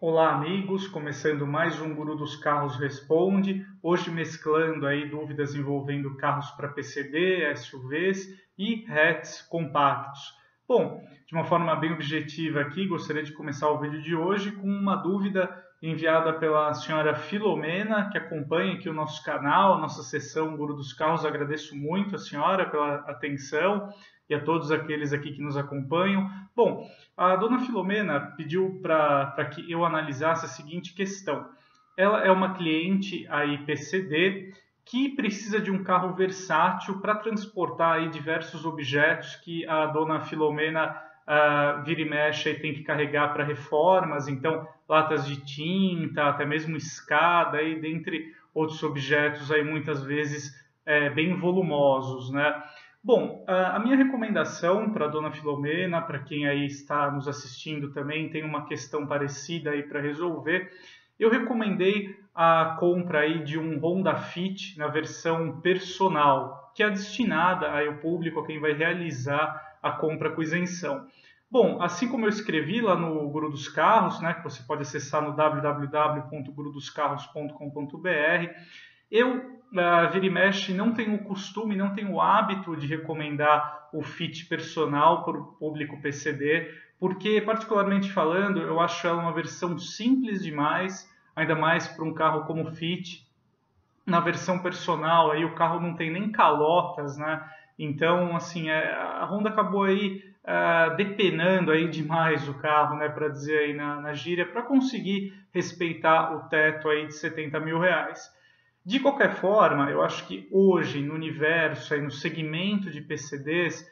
Olá, amigos, começando mais um Guru dos Carros Responde, hoje mesclando aí dúvidas envolvendo carros para PCD, SUVs e hatches compactos. Bom, de uma forma bem objetiva aqui, gostaria de começar o vídeo de hoje com uma dúvida enviada pela senhora Filomena, que acompanha aqui o nosso canal, a nossa sessão Guru dos Carros. Agradeço muito a senhora pela atenção e a todos aqueles aqui que nos acompanham. Bom, a dona Filomena pediu para que eu analisasse a seguinte questão. Ela é uma cliente aí PCD que precisa de um carro versátil para transportar aí diversos objetos que a dona Filomena vira e mexe e tem que carregar para reformas, então latas de tinta, até mesmo escada, aí, dentre outros objetos aí muitas vezes bem volumosos, né? Bom, a minha recomendação para a dona Filomena, para quem aí está nos assistindo também tem uma questão parecida aí para resolver, eu recomendei a compra aí de um Honda Fit na versão personal, que é destinada aí ao público, a quem vai realizar a compra com isenção. Bom, assim como eu escrevi lá no Guru dos Carros, né, que você pode acessar no www.gurudoscarros.com.br, eu, vira e mexe, não tenho o costume, não tenho o hábito de recomendar o Fit personal para o público PCD, porque, particularmente falando, eu acho ela uma versão simples demais, ainda mais para um carro como o Fit. Na versão personal, aí o carro não tem nem calotas, né? Então, assim, a Honda acabou aí depenando aí demais o carro, né, para dizer aí na gíria, para conseguir respeitar o teto aí de 70 mil reais. De qualquer forma, eu acho que hoje, no universo, aí no segmento de PCDs,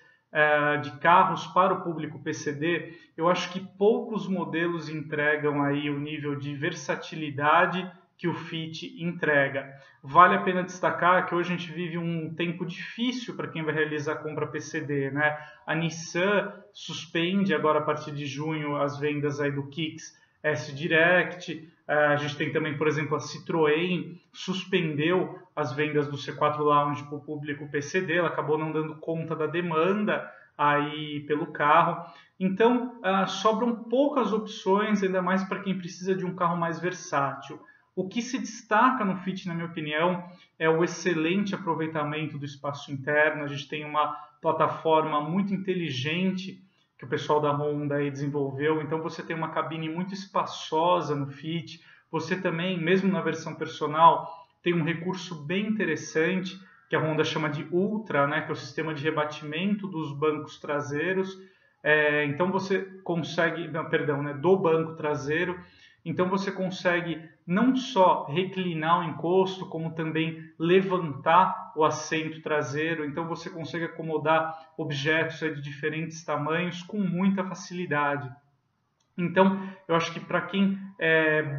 de carros para o público PCD, eu acho que poucos modelos entregam aí o nível de versatilidade que o Fit entrega. Vale a pena destacar que hoje a gente vive um tempo difícil para quem vai realizar a compra PCD, né? A Nissan suspende agora a partir de junho as vendas aí do Kicks S-Direct. A gente tem também, por exemplo, a Citroën suspendeu as vendas do C4 Lounge para o público PCD, ela acabou não dando conta da demanda aí pelo carro. Então, sobram poucas opções, ainda mais para quem precisa de um carro mais versátil. O que se destaca no Fit, na minha opinião, é o excelente aproveitamento do espaço interno. A gente tem uma plataforma muito inteligente que o pessoal da Honda aí desenvolveu. Então você tem uma cabine muito espaçosa no Fit. Você também, mesmo na versão personal, tem um recurso bem interessante que a Honda chama de Ultra, né, que é o sistema de rebatimento dos bancos traseiros. Então você consegue, não, perdão, né, do banco traseiro. Então você consegue não só reclinar o encosto, como também levantar o assento traseiro. Então você consegue acomodar objetos de diferentes tamanhos com muita facilidade. Então eu acho que para quem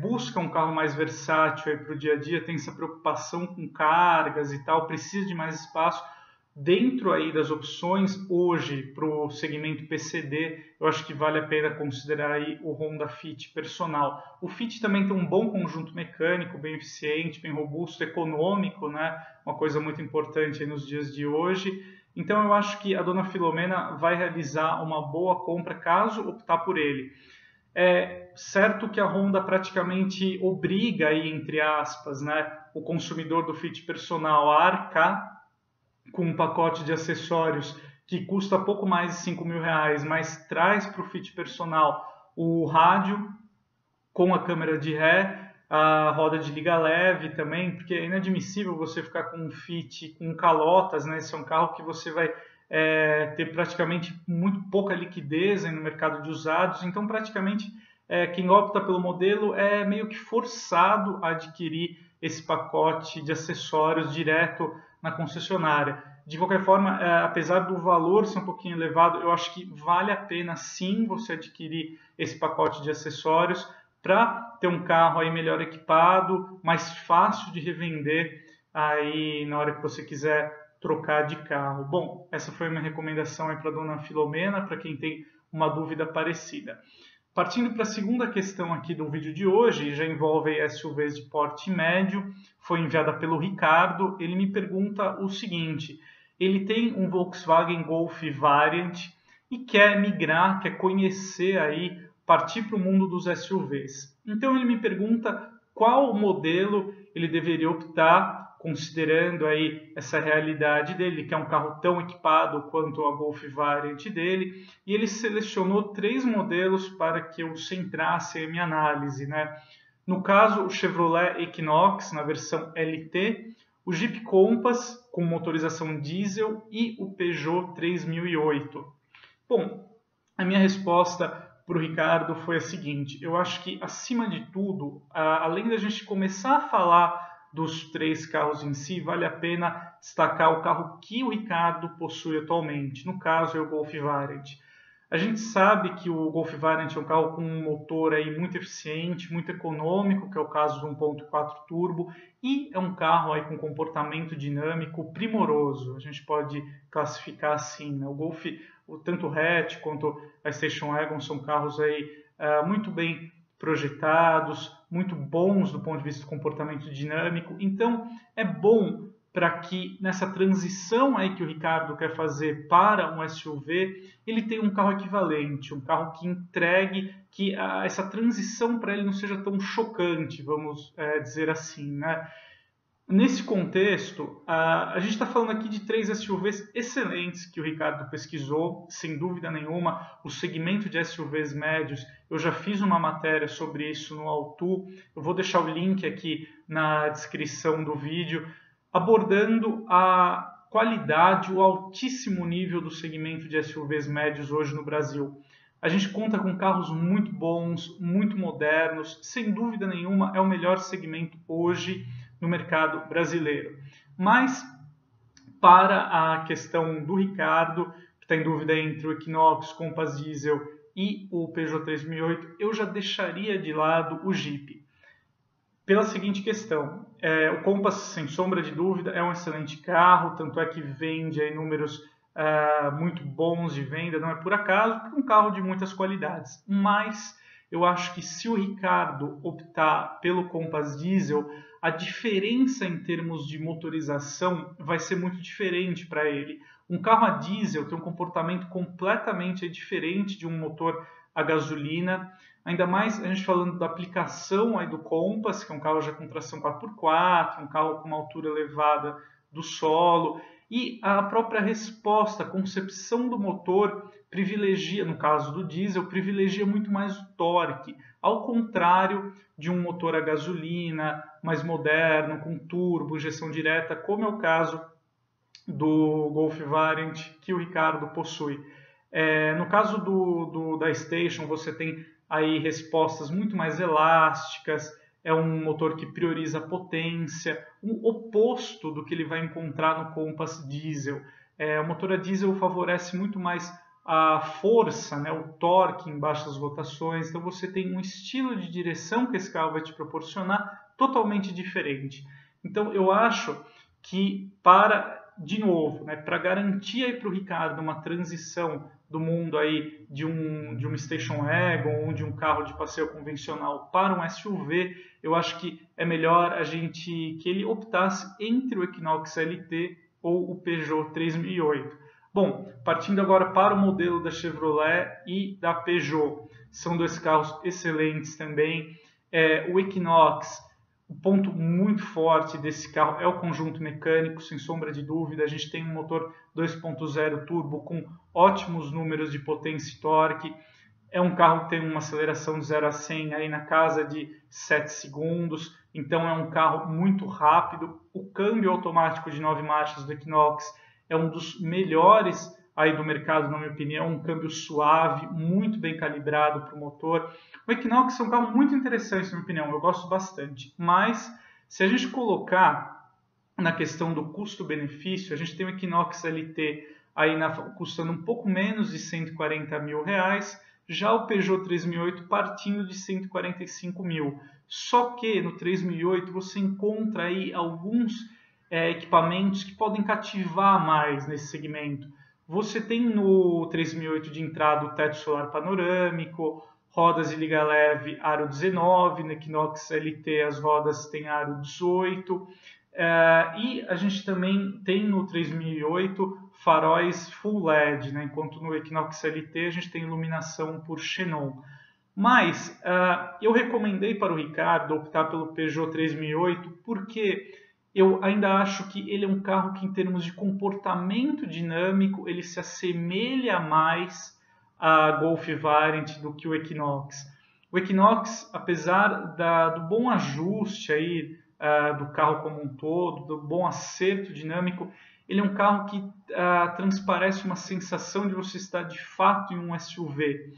busca um carro mais versátil para o dia a dia, tem essa preocupação com cargas e tal, precisa de mais espaço, dentro aí das opções hoje para o segmento PCD, eu acho que vale a pena considerar aí o Honda Fit personal. O Fit também tem um bom conjunto mecânico, bem eficiente, bem robusto, econômico, né? Uma coisa muito importante aí nos dias de hoje. Então eu acho que a dona Filomena vai realizar uma boa compra caso optar por ele. É certo que a Honda praticamente obriga aí, entre aspas, né, o consumidor do Fit personal a arcar com um pacote de acessórios que custa pouco mais de 5 mil reais, mas traz para o Fit personal o rádio com a câmera de ré, a roda de liga leve também, porque é inadmissível você ficar com um Fit com calotas, né? Esse é um carro que você vai ter praticamente muito pouca liquidez no mercado de usados, então praticamente quem opta pelo modelo é meio que forçado a adquirir esse pacote de acessórios direto na concessionária. De qualquer forma, apesar do valor ser um pouquinho elevado, eu acho que vale a pena sim você adquirir esse pacote de acessórios para ter um carro aí melhor equipado, mais fácil de revender aí na hora que você quiser trocar de carro. Bom, essa foi a minha recomendação aí para a dona Filomena, para quem tem uma dúvida parecida. Partindo para a segunda questão aqui do vídeo de hoje, já envolve SUVs de porte médio, foi enviada pelo Ricardo. Ele me pergunta o seguinte: ele tem um Volkswagen Golf Variant e quer migrar, quer conhecer aí partir para o mundo dos SUVs. Então ele me pergunta qual modelo ele deveria optar, considerando aí essa realidade dele, que é um carro tão equipado quanto a Golf Variant dele, e ele selecionou 3 modelos para que eu centrasse a minha análise, né? No caso, o Chevrolet Equinox na versão LT, o Jeep Compass com motorização diesel e o Peugeot 3008. Bom, a minha resposta para o Ricardo foi a seguinte: eu acho que, acima de tudo, além da gente começar a falar dos 3 carros em si, vale a pena destacar o carro que o Ricardo possui atualmente. No caso, é o Golf Variant. A gente sabe que o Golf Variant é um carro com um motor aí muito eficiente, muito econômico, que é o caso do 1.4 turbo, e é um carro aí com comportamento dinâmico primoroso. A gente pode classificar assim, né? O Golf, tanto o hatch quanto a Station Wagon são carros aí muito bem projetados, muito bons do ponto de vista do comportamento dinâmico. Então, é bom para que nessa transição aí que o Ricardo quer fazer para um SUV, ele tenha um carro equivalente, um carro que entregue, que essa transição para ele não seja tão chocante, vamos dizer assim, né? Nesse contexto, a gente está falando aqui de 3 SUVs excelentes que o Ricardo pesquisou, sem dúvida nenhuma. O segmento de SUVs médios, eu já fiz uma matéria sobre isso no Auto, eu vou deixar o link aqui na descrição do vídeo, abordando a qualidade, o altíssimo nível do segmento de SUVs médios hoje no Brasil. A gente conta com carros muito bons, muito modernos, sem dúvida nenhuma é o melhor segmento hoje no mercado brasileiro. Mas, para a questão do Ricardo, que está em dúvida entre o Equinox, Compass Diesel e o Peugeot 3008, eu já deixaria de lado o Jeep. Pela seguinte questão, o Compass, sem sombra de dúvida, é um excelente carro, tanto é que vende aí números muito bons de venda, não é por acaso, porque é um carro de muitas qualidades. Mas eu acho que se o Ricardo optar pelo Compass Diesel, a diferença em termos de motorização vai ser muito diferente para ele. Um carro a diesel tem um comportamento completamente diferente de um motor a gasolina, ainda mais a gente falando da aplicação aí do Compass, que é um carro já com tração 4x4, um carro com uma altura elevada do solo, e a própria resposta, a concepção do motor privilegia, no caso do diesel, privilegia muito mais o torque, ao contrário de um motor a gasolina, mais moderno, com turbo, injeção direta, como é o caso do Golf Variant que o Ricardo possui. No caso da Station, você tem aí respostas muito mais elásticas, é um motor que prioriza a potência, o oposto do que ele vai encontrar no Compass Diesel. O motor a diesel favorece muito mais a força, né, o torque em baixas rotações, então você tem um estilo de direção que esse carro vai te proporcionar totalmente diferente. Então eu acho que de novo, né, para garantir para o Ricardo uma transição do mundo aí de um Station Wagon ou de um carro de passeio convencional para um SUV, eu acho que é melhor que ele optasse entre o Equinox LT ou o Peugeot 3008. Bom, partindo agora para o modelo da Chevrolet e da Peugeot, são 2 carros excelentes também. O Equinox, o ponto muito forte desse carro é o conjunto mecânico, sem sombra de dúvida. A gente tem um motor 2.0 turbo com ótimos números de potência e torque. É um carro que tem uma aceleração de 0 a 100 aí na casa de 7 segundos, então é um carro muito rápido. O câmbio automático de 9 marchas do Equinox é um dos melhores aí do mercado, na minha opinião, um câmbio suave, muito bem calibrado para o motor. O Equinox é um carro muito interessante, na minha opinião, eu gosto bastante, mas se a gente colocar na questão do custo-benefício, a gente tem o Equinox LT aí custando um pouco menos de 140 mil reais, já o Peugeot 3008 partindo de 145 mil. Só que no 3008 você encontra aí alguns equipamentos que podem cativar mais nesse segmento. Você tem no 3008 de entrada o teto solar panorâmico, rodas de liga leve aro 19, no Equinox LT as rodas têm aro 18, e a gente também tem no 3008 faróis full LED, né? Enquanto no Equinox LT a gente tem iluminação por xenon. Mas eu recomendei para o Ricardo optar pelo Peugeot 3008 porque eu ainda acho que ele é um carro que, em termos de comportamento dinâmico, ele se assemelha mais a Golf Variant do que o Equinox. O Equinox, apesar do bom ajuste aí, do carro como um todo, do bom acerto dinâmico, ele é um carro que transparece uma sensação de você estar de fato em um SUV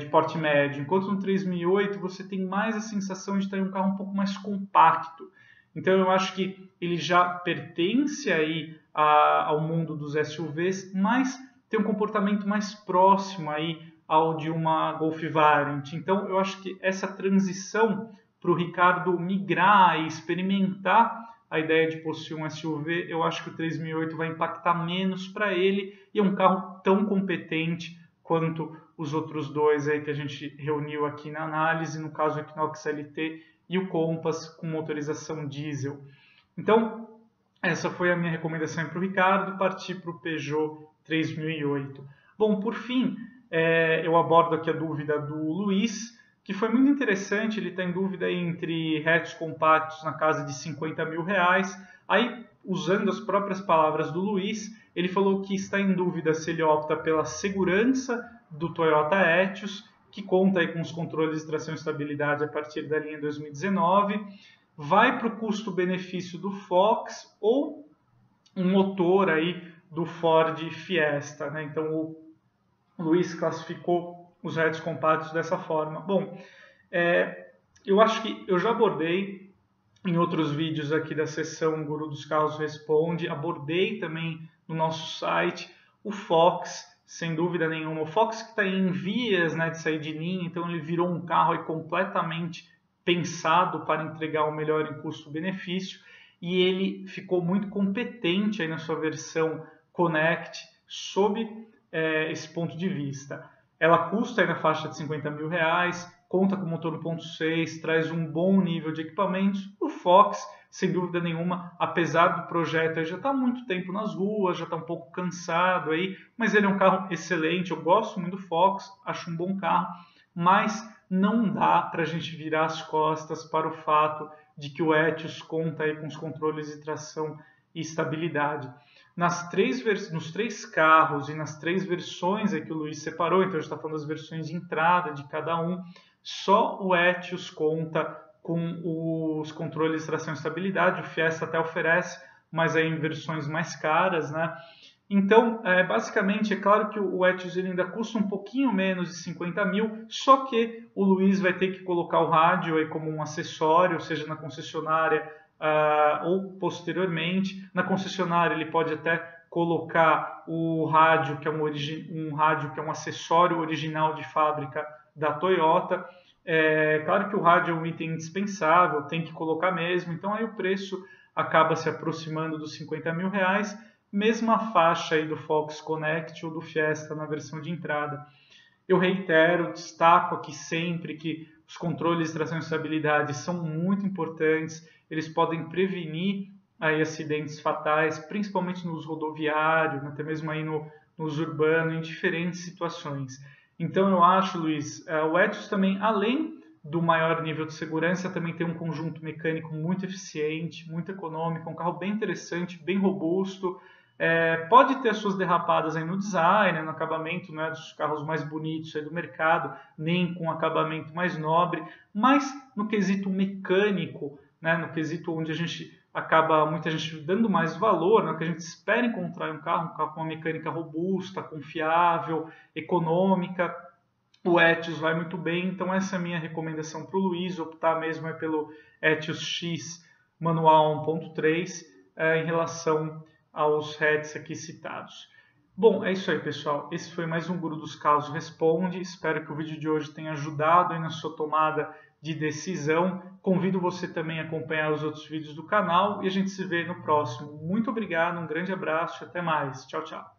de porte médio, enquanto no 3008 você tem mais a sensação de ter um carro um pouco mais compacto. Então eu acho que ele já pertence aí ao mundo dos SUVs, mas tem um comportamento mais próximo aí ao de uma Golf Variant. Então eu acho que essa transição para o Ricardo migrar e experimentar a ideia de possuir um SUV, eu acho que o 3008 vai impactar menos para ele, e é um carro tão competente quanto os outros dois aí que a gente reuniu aqui na análise, no caso o Equinox LT e o Compass com motorização diesel. Então, essa foi a minha recomendação para o Ricardo, partir para o Peugeot 3008. Bom, por fim, eu abordo aqui a dúvida do Luiz, que foi muito interessante. Ele está em dúvida entre hatches compactos na casa de R$50 mil. Aí, usando as próprias palavras do Luiz, ele falou que está em dúvida se ele opta pela segurança do Toyota Etios, que conta aí com os controles de tração e estabilidade a partir da linha 2019, vai para o custo-benefício do Fox ou um motor aí do Ford Fiesta, né? Então o Luiz classificou os hatches compactos dessa forma. Bom, eu acho que eu já abordei em outros vídeos aqui da seção Guru dos Carros Responde, abordei também no nosso site o Fox, sem dúvida nenhuma. O Fox que está em vias, né, de sair de linha, então ele virou um carro aí completamente pensado para entregar o melhor em custo-benefício, e ele ficou muito competente aí na sua versão Connect sob esse ponto de vista. Ela custa aí na faixa de R$50 mil, conta com motor 1.6, traz um bom nível de equipamentos. O Fox, sem dúvida nenhuma, apesar do projeto já está há muito tempo nas ruas, já está um pouco cansado aí, mas ele é um carro excelente. Eu gosto muito do Fox, acho um bom carro, mas não dá para a gente virar as costas para o fato de que o Etios conta aí com os controles de tração e estabilidade. Nos três carros e nas três versões que o Luiz separou, então a gente está falando das versões de entrada de cada um, só o Etios conta com os controles de tração e estabilidade. O Fiesta até oferece, mas aí em versões mais caras, né? Então, basicamente, é claro que o Etios ele ainda custa um pouquinho menos de 50 mil, só que o Luiz vai ter que colocar o rádio aí como um acessório, seja na concessionária ou posteriormente. Na concessionária ele pode até colocar o rádio, que é um rádio que é um acessório original de fábrica da Toyota. Claro que o rádio é um item indispensável, tem que colocar mesmo, então aí o preço acaba se aproximando dos R$50 mil, mesma faixa aí do Fox Connect ou do Fiesta na versão de entrada. Eu reitero, destaco aqui sempre que os controles de tração e estabilidade são muito importantes, eles podem prevenir aí acidentes fatais, principalmente nos rodoviários, até mesmo aí nos urbanos, em diferentes situações. Então eu acho, Luiz, o Etios também, além do maior nível de segurança, também tem um conjunto mecânico muito eficiente, muito econômico, um carro bem interessante, bem robusto. Pode ter suas derrapadas aí no design, no acabamento, não é dos carros mais bonitos aí do mercado, nem com acabamento mais nobre, mas no quesito mecânico, né, no quesito onde a gente acaba muita gente dando mais valor, né, que a gente espera encontrar um carro com uma mecânica robusta, confiável, econômica, o Etios vai muito bem. Então essa é a minha recomendação para o Luiz, optar mesmo pelo Etios X manual 1.3 em relação aos hatches aqui citados. Bom, é isso aí, pessoal. Esse foi mais um Guru dos Carros Responde. Espero que o vídeo de hoje tenha ajudado aí na sua tomada de decisão. Convido você também a acompanhar os outros vídeos do canal e a gente se vê no próximo. Muito obrigado, um grande abraço e até mais. Tchau, tchau.